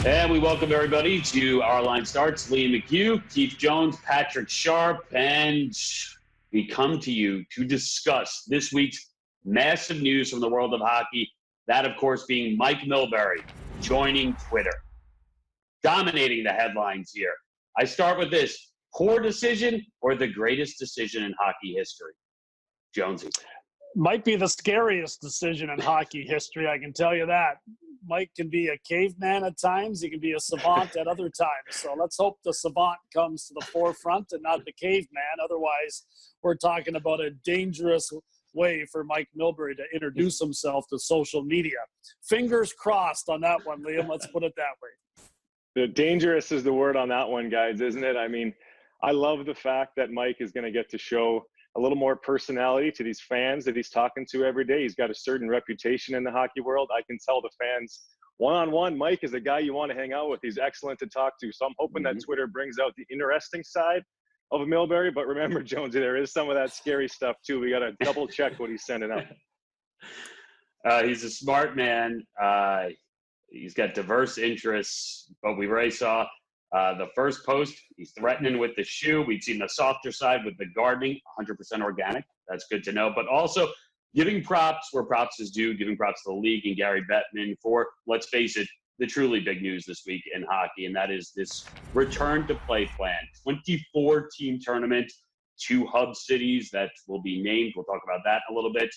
And we welcome everybody to Our Line Starts. Lee McHugh, Keith Jones, Patrick Sharp, and we come to you to discuss this week's massive news from the world of hockey. That, of course, being Mike Milbury joining Twitter, dominating the headlines here. I start with this: poor decision or the greatest decision in hockey history? Jonesy. Might be the scariest decision in hockey history, I can tell you that. Mike can be a caveman at times. He can be a savant at other times. So let's hope the savant comes to the forefront and not the caveman. Otherwise, we're talking about a dangerous way for Mike Milbury to introduce himself to social media. Fingers crossed on that one, Liam. Let's put it that way. The dangerous is the word on that one, guys, isn't it? I mean, I love the fact that Mike is going to get to show a little more personality to these fans that he's talking to every day. He's got a certain reputation in the hockey world. I can tell the fans one-on-one, Mike is a guy you want to hang out with. He's excellent to talk to. So I'm hoping that Twitter brings out the interesting side of Milbury. But remember, Jonesy, there is some of that scary stuff too. We got to double check what he's sending out. He's a smart man. He's got diverse interests, but we already saw the first post, he's threatening with the shoe. We've seen the softer side with the gardening, 100% organic. That's good to know. But also giving props where props is due, giving props to the league and Gary Bettman for, let's face it, the truly big news this week in hockey, and that is this return to play plan. 24-team tournament, 2 hub cities that will be named. We'll talk about that in a little bit.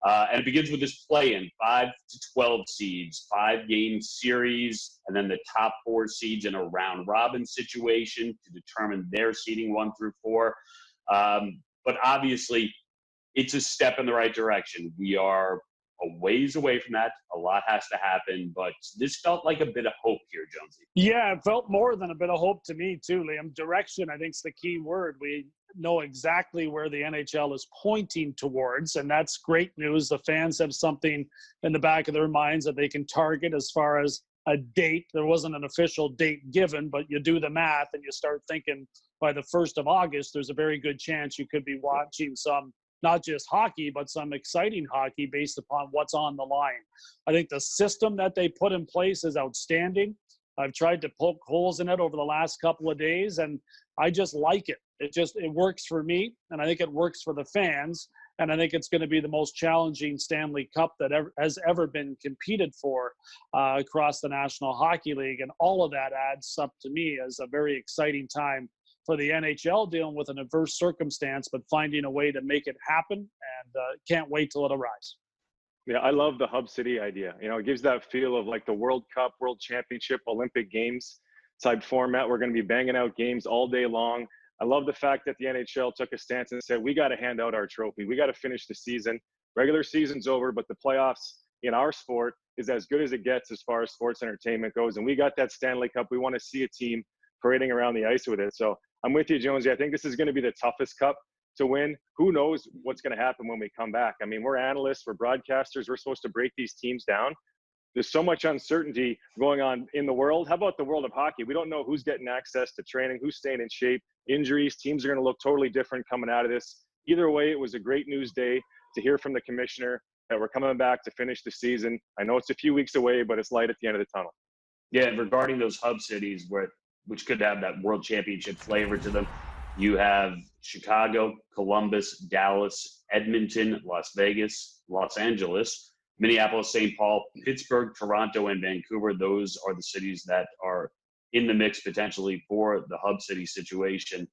And it begins with this play-in, 5 to 12 seeds, 5-game series, and then the top 4 seeds in a round-robin situation to determine their seeding 1 through 4. But obviously, it's a step in the right direction. We are a ways away from that. A lot has to happen, but this felt like a bit of hope here, Jonesy. Yeah, it felt more than a bit of hope to me too, Liam. Direction, I think, is the key word. We know exactly where the NHL is pointing towards, and that's great news. The fans have something in the back of their minds that they can target as far as a date. There wasn't an official date given, but you do the math and you start thinking by the 1st of August, there's a very good chance you could be watching some, not just hockey, but some exciting hockey based upon what's on the line. I think the system that they put in place is outstanding. I've tried to poke holes in it over the last couple of days, and I just like it. It works for me, and I think it works for the fans, and I think it's going to be the most challenging Stanley Cup that has ever been competed for across the National Hockey League, and all of that adds up to me as a very exciting time for the NHL, dealing with an adverse circumstance, but finding a way to make it happen, and can't wait till it arrives. Yeah, I love the hub city idea. You know, it gives that feel of like the World Cup, World Championship, Olympic Games type format. We're going to be banging out games all day long. I love the fact that the NHL took a stance and said, we got to hand out our trophy. We got to finish the season. Regular season's over, but the playoffs in our sport is as good as it gets as far as sports entertainment goes. And we got that Stanley Cup. We want to see a team parading around the ice with it. So I'm with you, Jonesy. I think this is going to be the toughest cup to win. Who knows what's going to happen when we come back? I mean, we're analysts, we're broadcasters. We're supposed to break these teams down. There's so much uncertainty going on in the world. How about the world of hockey? We don't know who's getting access to training, who's staying in shape, injuries. Teams are going to look totally different coming out of this. Either way, it was a great news day to hear from the commissioner that we're coming back to finish the season. I know it's a few weeks away, but it's light at the end of the tunnel. Yeah, and regarding those hub cities, which could have that world championship flavor to them, you have Chicago, Columbus, Dallas, Edmonton, Las Vegas, Los Angeles, Minneapolis, St. Paul, Pittsburgh, Toronto, and Vancouver. Those are the cities that are in the mix potentially for the hub city situation.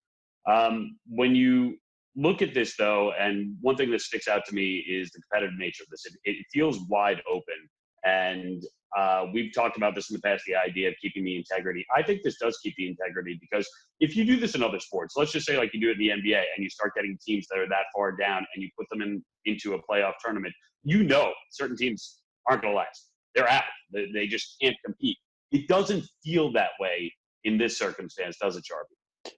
When you look at this, though, and one thing that sticks out to me is the competitive nature of this. It feels wide open. And we've talked about this in the past, the idea of keeping the integrity. I think this does keep the integrity, because if you do this in other sports, let's just say like you do it in the NBA and you start getting teams that are that far down and you put them into a playoff tournament, you know certain teams aren't going to last. They're out. They just can't compete. It doesn't feel that way in this circumstance, does it, Sharpie?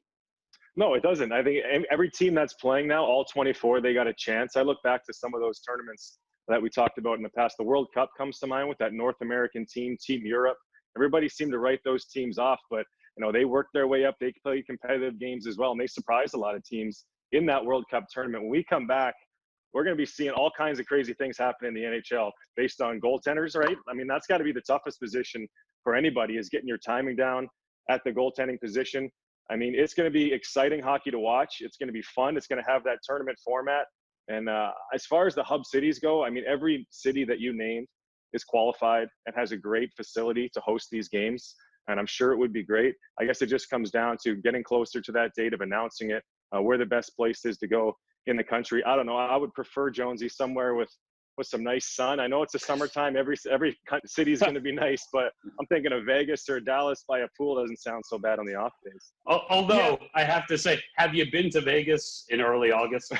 No, it doesn't. I think every team that's playing now, all 24, they got a chance. I look back to some of those tournaments that we talked about in the past. The World Cup comes to mind with that North American team, Team Europe. Everybody seemed to write those teams off, but they worked their way up. They played competitive games as well, and they surprised a lot of teams in that World Cup tournament. When we come back, we're going to be seeing all kinds of crazy things happen in the NHL based on goaltenders, right? I mean, that's got to be the toughest position for anybody is getting your timing down at the goaltending position. I mean, it's going to be exciting hockey to watch. It's going to be fun. It's going to have that tournament format. And as far as the hub cities go, I mean, every city that you named is qualified and has a great facility to host these games. And I'm sure it would be great. I guess it just comes down to getting closer to that date of announcing it, where the best place is to go in the country. I don't know. I would prefer, Jonesy, somewhere with some nice sun. I know it's the summertime. Every city is going to be nice, but I'm thinking of Vegas or Dallas by a pool doesn't sound so bad on the off days. Although I have to say, have you been to Vegas in early August?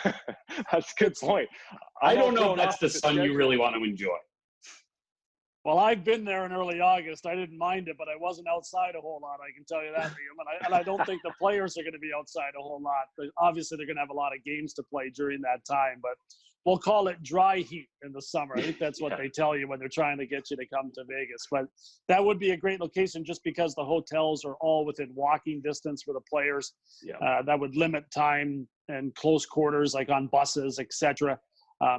That's a good point. I don't know if that's the sun you really want to enjoy. Well, I've been there in early August. I didn't mind it, but I wasn't outside a whole lot. I can tell you that, Liam. And I don't think the players are going to be outside a whole lot. But obviously, they're going to have a lot of games to play during that time. But we'll call it dry heat in the summer. I think that's what they tell you when they're trying to get you to come to Vegas. But that would be a great location just because the hotels are all within walking distance for the players. Yeah. That would limit time and close quarters, like on buses, etc.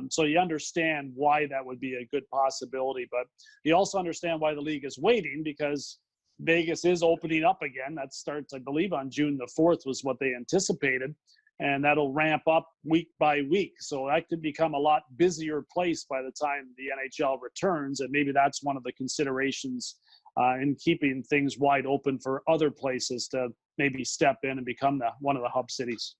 So you understand why that would be a good possibility, but you also understand why the league is waiting because Vegas is opening up again. That starts, I believe, on June the 4th was what they anticipated, and that'll ramp up week by week. So that could become a lot busier place by the time the NHL returns, and maybe that's one of the considerations in keeping things wide open for other places to maybe step in and become one of the hub cities.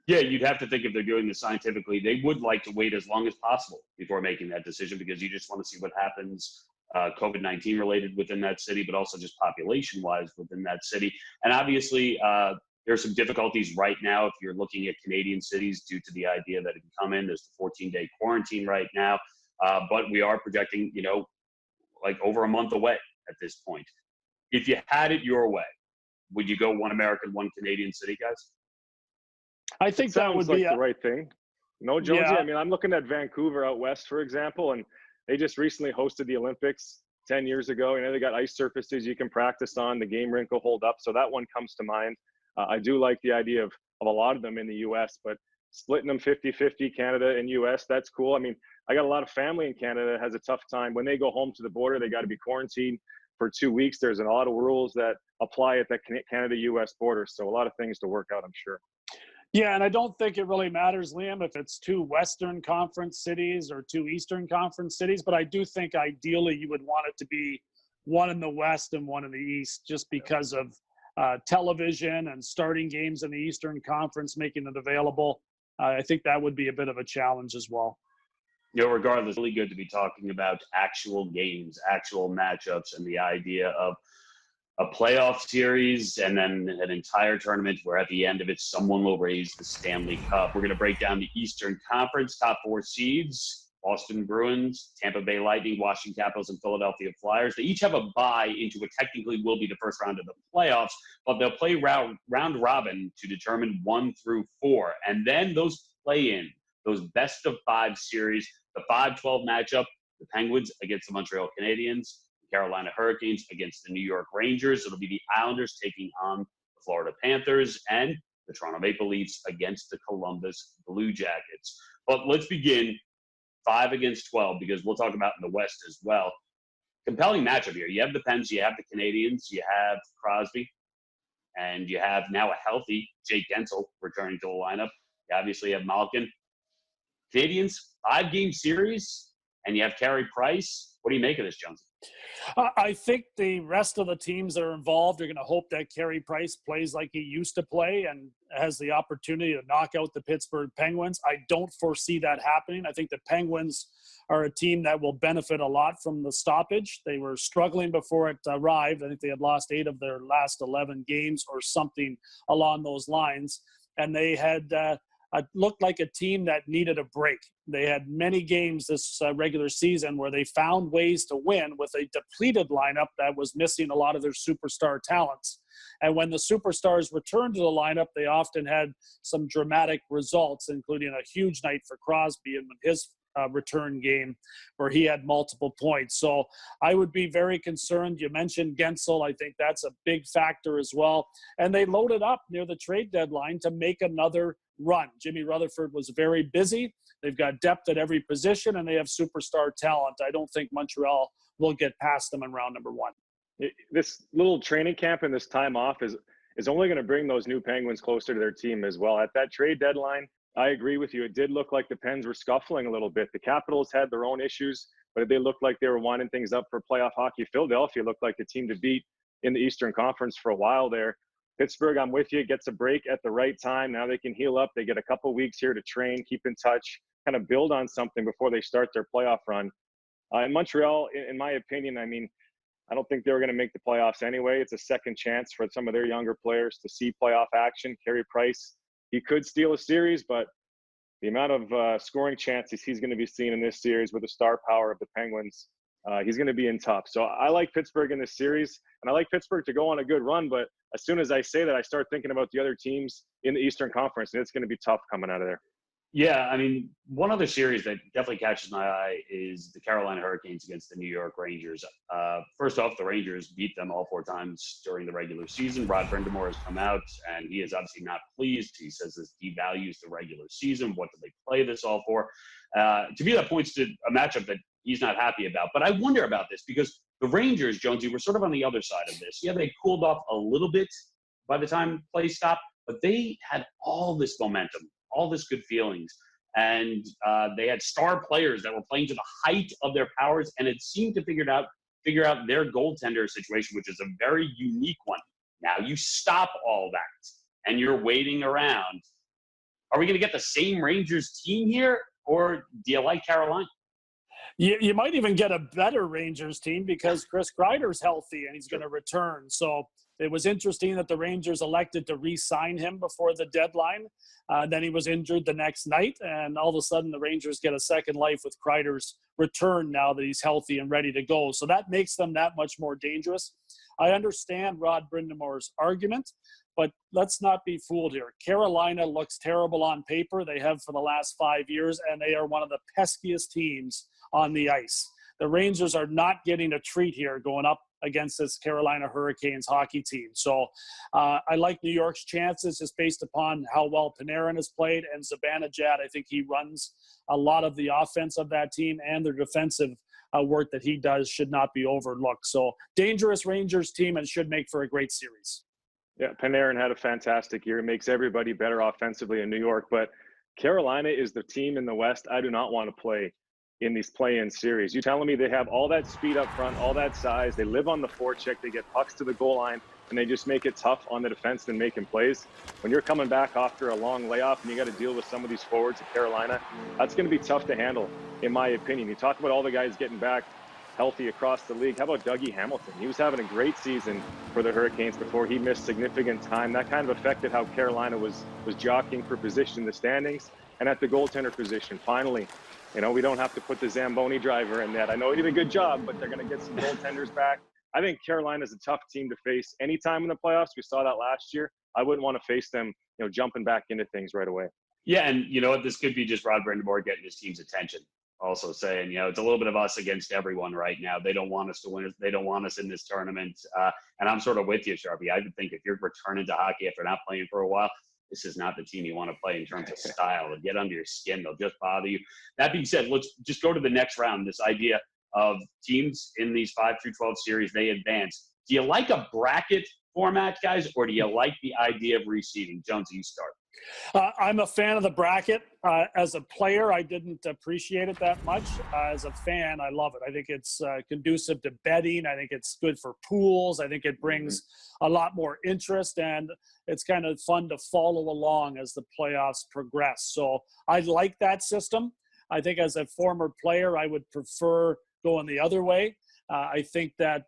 Yeah, you'd have to think if they're doing this scientifically, they would like to wait as long as possible before making that decision because you just want to see what happens COVID-19 related within that city, but also just population-wise within that city. And obviously, there are some difficulties right now if you're looking at Canadian cities due to the idea that if you come in, there's the 14-day quarantine right now. But we are projecting, like over a month away at this point. If you had it your way, would you go one American, one Canadian city, guys? I think that would be the right thing. No, Jonesy. Yeah. I mean, I'm looking at Vancouver out west, for example, and they just recently hosted the Olympics 10 years ago. They got ice surfaces you can practice on. The game rink will hold up. So that one comes to mind. I do like the idea of a lot of them in the U.S., but splitting them 50-50, Canada and U.S., that's cool. I mean, I got a lot of family in Canada that has a tough time. When they go home to the border, they got to be quarantined for 2 weeks. There's a lot of rules that apply at the Canada-U.S. border. So a lot of things to work out, I'm sure. Yeah, and I don't think it really matters, Liam, if it's 2 Western Conference cities or 2 Eastern Conference cities, but I do think ideally you would want it to be one in the West and one in the East just because of television and starting games in the Eastern Conference, making it available. I think that would be a bit of a challenge as well. Regardless, really good to be talking about actual games, actual matchups, and the idea of a playoff series and then an entire tournament where at the end of it, someone will raise the Stanley Cup. We're going to break down the Eastern Conference top 4 seeds, Boston Bruins, Tampa Bay Lightning, Washington Capitals, and Philadelphia Flyers. They each have a bye into what technically will be the first round of the playoffs, but they'll play round robin to determine 1 through 4. And then those play-in, those best of 5 series, the 5-12 matchup, the Penguins against the Montreal Canadiens, Carolina Hurricanes against the New York Rangers. It'll be the Islanders taking on the Florida Panthers and the Toronto Maple Leafs against the Columbus Blue Jackets. But let's begin 5 against 12 because we'll talk about in the West as well. Compelling matchup here. You have the Pens, you have the Canadiens, you have Crosby, and you have now a healthy Jake Gensel returning to the lineup. You obviously have Malkin. Canadiens, 5-game series, and you have Carey Price. What do you make of this, Jones? I think the rest of the teams that are involved are going to hope that Carey Price plays like he used to play and has the opportunity to knock out the Pittsburgh Penguins. I don't foresee that happening. I think the Penguins are a team that will benefit a lot from the stoppage. They were struggling before it arrived. I think they had lost 8 of their last 11 games or something along those lines. And they had looked like a team that needed a break. They had many games this regular season where they found ways to win with a depleted lineup that was missing a lot of their superstar talents. And when the superstars returned to the lineup, they often had some dramatic results, including a huge night for Crosby in his return game where he had multiple points. So I would be very concerned. You mentioned Gensel. I think that's a big factor as well. And they loaded up near the trade deadline to make another run. Jimmy Rutherford was very busy. They've got depth at every position, and they have superstar talent. I don't think Montreal will get past them in round number 1. This little training camp and this time off is only going to bring those new Penguins closer to their team as well. At that trade deadline, I agree with you. It did look like the Pens were scuffling a little bit. The Capitals had their own issues, but they looked like they were winding things up for playoff hockey. Philadelphia looked like the team to beat in the Eastern Conference for a while there. Pittsburgh, I'm with you, gets a break at the right time. Now they can heal up. They get a couple weeks here to train, keep in touch, kind of build on something before they start their playoff run. In Montreal, in my opinion, I mean, I don't think they were going to make the playoffs anyway. It's a second chance for some of their younger players to see playoff action. Carey Price, he could steal a series, but the amount of scoring chances he's going to be seeing in this series with the star power of the Penguins, he's going to be in tough. So I like Pittsburgh in this series, and I like Pittsburgh to go on a good run. But as soon as I say that, I start thinking about the other teams in the Eastern Conference, and it's going to be tough coming out of there. Yeah, I mean, one other series that definitely catches my eye is the Carolina Hurricanes against the New York Rangers. First off, the Rangers beat them all 4 times during the regular season. Rod Brind'Amour has come out, and he is obviously not pleased. He says this devalues the regular season. What do they play this all for? To me, that points to a matchup that he's not happy about. But I wonder about this because the Rangers, Jonesy, were sort of on the other side of this. Yeah, they cooled off a little bit by the time play stopped, but they had all this momentum, all this good feelings. And they had star players that were playing to the height of their powers, and it seemed to figure out their goaltender situation, which is a very unique one. Now you stop all that, and you're waiting around. Are we going to get the same Rangers team here, or do you like Carolina? You might even get a better Rangers team because Chris Kreider's healthy and he's going to return. So it was interesting that the Rangers elected to re-sign him before the deadline. Then he was injured the next night, and all of a sudden the Rangers get a second life with Kreider's return now that he's healthy and ready to go. So that makes them that much more dangerous. I understand Rod Brind'Amour's argument, but let's not be fooled here. Carolina looks terrible on paper. They have for the last 5 years, and they are one of the peskiest teams on the ice. The Rangers are not getting a treat here going up against this Carolina Hurricanes hockey team. So I like New York's chances just based upon how well Panarin has played, and Zibanejad, I think he runs a lot of the offense of that team, and their defensive work that he does should not be overlooked. So dangerous Rangers team, and should make for a great series. Yeah, Panarin had a fantastic year. It makes everybody better offensively in New York, but Carolina is the team in the West I do not want to play in these play-in series. You telling me they have all that speed up front, all that size, they live on the forecheck, they get pucks to the goal line, and they just make it tough on the defenseman making plays. When you're coming back after a long layoff and you got to deal with some of these forwards at Carolina, that's going to be tough to handle, in my opinion. You talk about all the guys getting back healthy across the league. How about Dougie Hamilton? He was having a great season for the Hurricanes before he missed significant time. That kind of affected how Carolina was jockeying for position in the standings. And at the goaltender position, finally, you know, we don't have to put the Zamboni driver in that. I know he did a good job, but they're going to get some goaltenders back. I think Carolina's a tough team to face anytime in the playoffs. We saw that last year. I wouldn't want to face them, you know, jumping back into things right away. Yeah, and you know what? This could be just Rod Brind'Amour getting his team's attention. Also saying, you know, it's a little bit of us against everyone right now. They don't want us to win. They don't want us in this tournament. And I'm sort of with you, Sharpie. I would think if you're returning to hockey after not playing for a while, this is not the team you want to play in terms of style. They'll get under your skin. They'll just bother you. That being said, let's just go to the next round. This idea of teams in these 5-12 series, they advance. Do you like a bracket format, guys, or do you like the idea of reseeding? Jones, you start. I'm a fan of the bracket. As a player, I didn't appreciate it that much. As a fan, I love it. I think it's conducive to betting. I think it's good for pools. I think it brings a lot more interest, and it's kind of fun to follow along as the playoffs progress. So I like that system. I think as a former player, I would prefer going the other way. I think the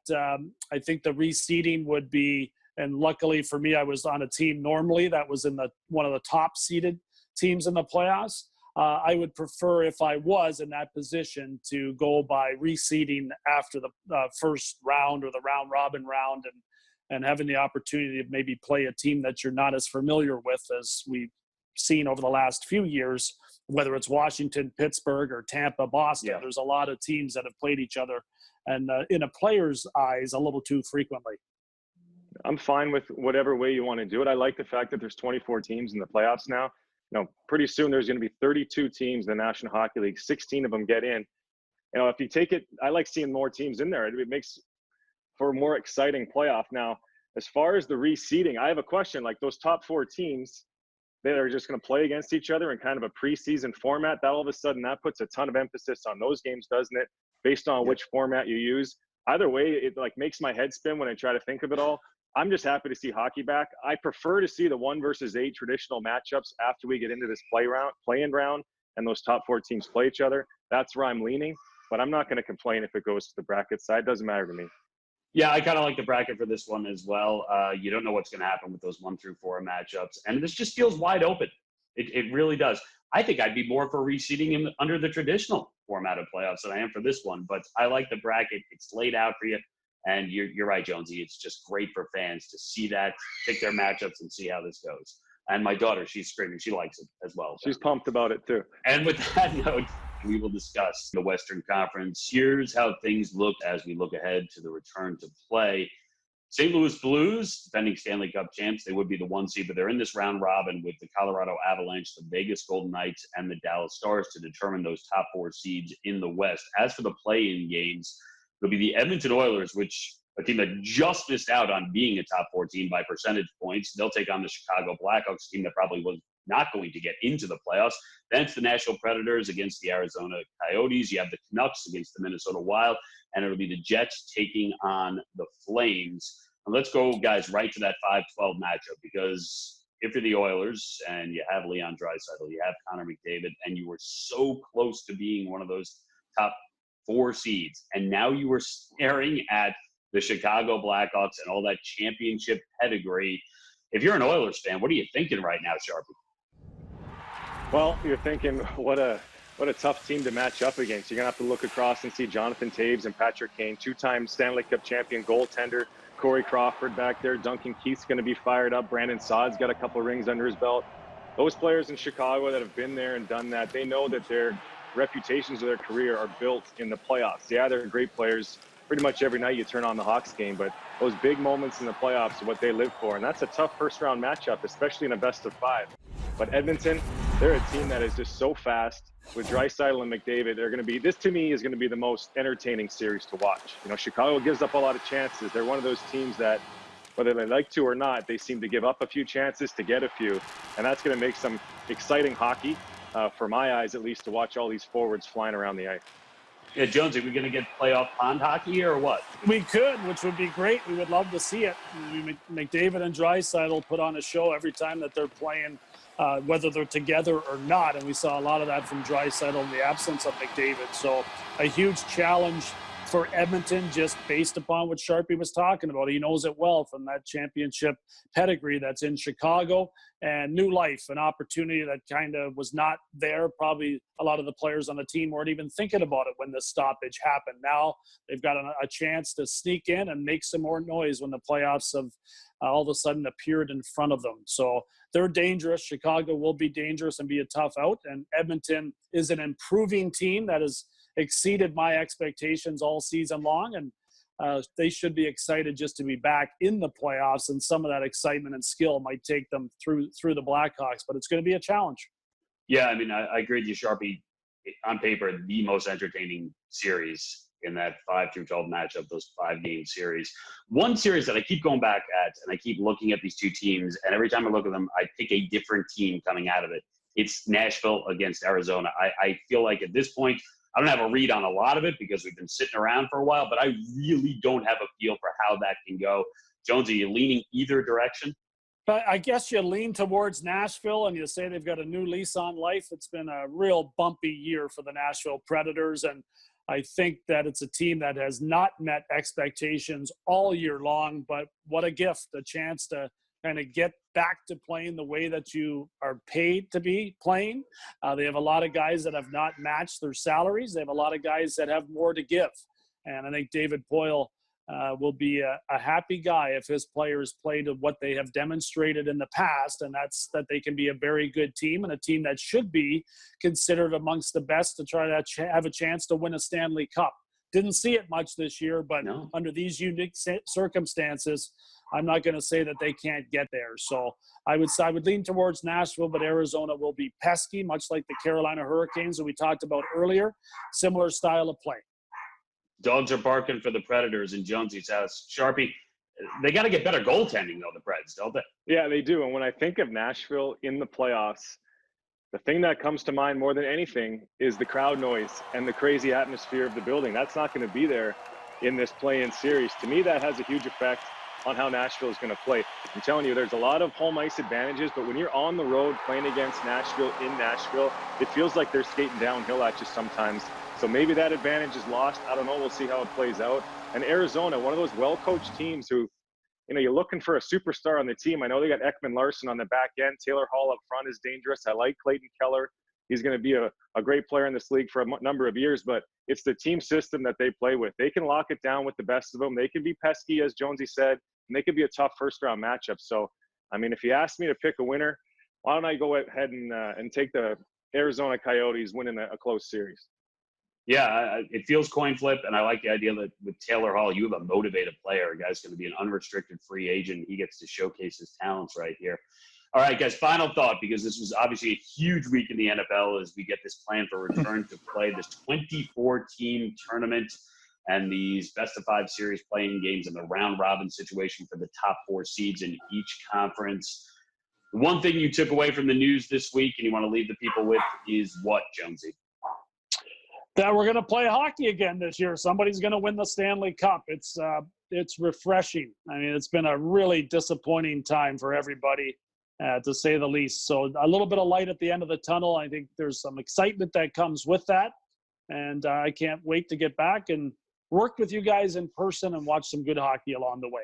reseeding would be, and luckily for me, I was on a team normally that was in one of the top seeded teams in the playoffs. I would prefer, if I was in that position, to go by reseeding after the first round or the round robin round, and having the opportunity to maybe play a team that you're not as familiar with as we've seen over the last few years, whether it's Washington, Pittsburgh, or Tampa, Boston. Yeah. There's a lot of teams that have played each other, and in a player's eyes, a little too frequently. I'm fine with whatever way you want to do it. I like the fact that there's 24 teams in the playoffs now. You know, pretty soon there's going to be 32 teams in the National Hockey League. 16 of them get in. You know, if you take it, I like seeing more teams in there. It makes for a more exciting playoff. Now, as far as the reseeding, I have a question. Like those top 4 teams that are just going to play against each other in kind of a preseason format, that all of a sudden that puts a ton of emphasis on those games, doesn't it? Based on which format you use. Either way, it like makes my head spin when I try to think of it all. I'm just happy to see hockey back. I prefer to see the 1 versus 8 traditional matchups after we get into this play-in round, and those top 4 teams play each other. That's where I'm leaning, but I'm not going to complain if it goes to the bracket side. It doesn't matter to me. Yeah, I kind of like the bracket for this one as well. You don't know what's going to happen with those 1 through 4 matchups, and this just feels wide open. It really does. I think I'd be more for reseeding under the traditional format of playoffs than I am for this one, but I like the bracket. It's laid out for you, and you're right, Jonesy. It's just great for fans to see that, pick their matchups, and see how this goes. And my daughter, she's screaming. She likes it as well. She's pumped about it too. And with that note, we will discuss the Western Conference. Here's how things look as we look ahead to the return to play. St. Louis Blues, defending Stanley Cup champs, they would be the 1 seed, but they're in this round robin with the Colorado Avalanche, the Vegas Golden Knights, and the Dallas Stars to determine those top 4 seeds in the West. As for the play-in games, it'll be the Edmonton Oilers, which a team that just missed out on being a top 4 team by percentage points. They'll take on the Chicago Blackhawks, team that probably was not going to get into the playoffs. Then it's the Nashville Predators against the Arizona Coyotes. You have the Canucks against the Minnesota Wild, and it'll be the Jets taking on the Flames. And let's go, guys, right to that 5-12 matchup, because if you're the Oilers and you have Leon Draisaitl, you have Connor McDavid, and you were so close to being one of those top 4 seeds, and now you were staring at the Chicago Blackhawks and all that championship pedigree. If you're an Oilers fan, what are you thinking right now, Sharpie? Well, you're thinking, what a tough team to match up against. You're going to have to look across and see Jonathan Toews and Patrick Kane, 2-time Stanley Cup champion goaltender, Corey Crawford back there. Duncan Keith's going to be fired up. Brandon Saad's got a couple of rings under his belt. Those players in Chicago that have been there and done that, they know that their reputations of their career are built in the playoffs. Yeah, they're great players. Pretty much every night you turn on the Hawks game, but those big moments in the playoffs are what they live for, and that's a tough first-round matchup, especially in a best-of-5. But Edmonton, they're a team that is just so fast. With Draisaitl and McDavid, they're going to be, this to me is going to be the most entertaining series to watch. You know, Chicago gives up a lot of chances. They're one of those teams that, whether they like to or not, they seem to give up a few chances to get a few, and that's going to make some exciting hockey, for my eyes at least, to watch all these forwards flying around the ice. Yeah, Jones, are we going to get playoff pond hockey here or what? We could, which would be great. We would love to see it. McDavid and Draisaitl put on a show every time that they're playing, whether they're together or not. And we saw a lot of that from Draisaitl in the absence of McDavid. So a huge challenge for Edmonton, just based upon what Sharpie was talking about. He knows it well from that championship pedigree that's in Chicago, and new life, an opportunity that kind of was not there. Probably a lot of the players on the team weren't even thinking about it when the stoppage happened. Now they've got a chance to sneak in and make some more noise when the playoffs have all of a sudden appeared in front of them. So they're dangerous. Chicago will be dangerous and be a tough out. And Edmonton is an improving team that has exceeded my expectations all season long, and they should be excited just to be back in the playoffs, and some of that excitement and skill might take them through the Blackhawks, but it's going to be a challenge. Yeah, I mean, I agree with you, Sharpie. On paper, the most entertaining series in that 5-12 matchup, those 5-game series. One series that I keep going back at, and I keep looking at these two teams, and every time I look at them, I pick a different team coming out of it. It's Nashville against Arizona. I feel like at this point, I don't have a read on a lot of it because we've been sitting around for a while, but I really don't have a feel for how that can go. Jones, are you leaning either direction? I guess you lean towards Nashville and you say they've got a new lease on life. It's been a real bumpy year for the Nashville Predators, and I think that it's a team that has not met expectations all year long, but what a gift, a chance to kind of get back to playing the way that you are paid to be playing. They have a lot of guys that have not matched their salaries. They have a lot of guys that have more to give. And I think David Poile will be a happy guy if his players play to what they have demonstrated in the past, and that's that they can be a very good team and a team that should be considered amongst the best to try to have a chance to win a Stanley Cup. Didn't see it much this year, but under these unique circumstances, I'm not going to say that they can't get there. So I would lean towards Nashville, but Arizona will be pesky, much like the Carolina Hurricanes that we talked about earlier. Similar style of play. Dogs are barking for the Predators in Jonesy's house. Sharpie, they got to get better goaltending, though, the Preds, don't they? Yeah, they do. And when I think of Nashville in the playoffs, the thing that comes to mind more than anything is the crowd noise and the crazy atmosphere of the building. That's not going to be there in this play-in series. To me, that has a huge effect on how Nashville is going to play. I'm telling you, there's a lot of home ice advantages, but when you're on the road playing against Nashville in Nashville, it feels like they're skating downhill at you sometimes. So maybe that advantage is lost. I don't know. We'll see how it plays out. And Arizona, one of those well-coached teams who, you know, you're looking for a superstar on the team. I know they got Ekman Larson on the back end. Taylor Hall up front is dangerous. I like Clayton Keller. He's going to be a great player in this league for a number of years, but it's the team system that they play with. They can lock it down with the best of them. They can be pesky, as Jonesy said, and they could be a tough first-round matchup. So, I mean, if you ask me to pick a winner, why don't I go ahead and take the Arizona Coyotes winning a close series? Yeah, it feels coin flip, and I like the idea that with Taylor Hall, you have a motivated player. A guy's going to be an unrestricted free agent. He gets to showcase his talents right here. All right, guys, final thought, because this was obviously a huge week in the NFL as we get this plan for return to play this 24-team tournament and these best-of-5 series playing games in the round-robin situation for the top 4 seeds in each conference. The one thing you took away from the news this week and you want to leave the people with is what, Jonesy? That we're going to play hockey again this year. Somebody's going to win the Stanley Cup. It's refreshing. I mean, it's been a really disappointing time for everybody, to say the least. So a little bit of light at the end of the tunnel. I think there's some excitement that comes with that. And I can't wait to get back and work with you guys in person and watch some good hockey along the way.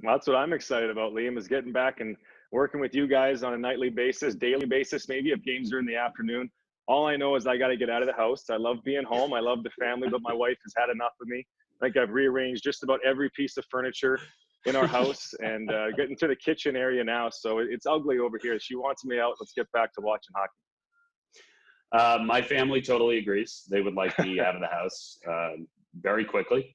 Well, that's what I'm excited about, Liam, is getting back and working with you guys on a nightly basis, daily basis, maybe if games are in the afternoon. All I know is I got to get out of the house. I love being home. I love the family, but my wife has had enough of me. I think I've rearranged just about every piece of furniture in our house and getting to the kitchen area now. So it's ugly over here. She wants me out. Let's get back to watching hockey. My family totally agrees. They would like me out of the house very quickly.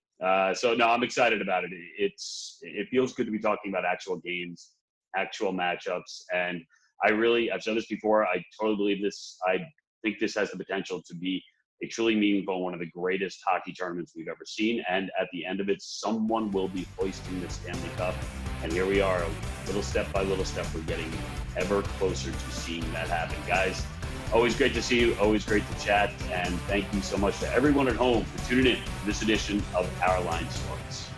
So, no, I'm excited about it. It feels good to be talking about actual games, actual matchups. And I've said this before, I totally believe this. I think this has the potential to be a truly meaningful, one of the greatest hockey tournaments we've ever seen. And at the end of it, someone will be hoisting the Stanley Cup. And here we are, little step by little step, we're getting ever closer to seeing that happen. Guys, always great to see you. Always great to chat. And thank you so much to everyone at home for tuning in to this edition of Our Line Sports.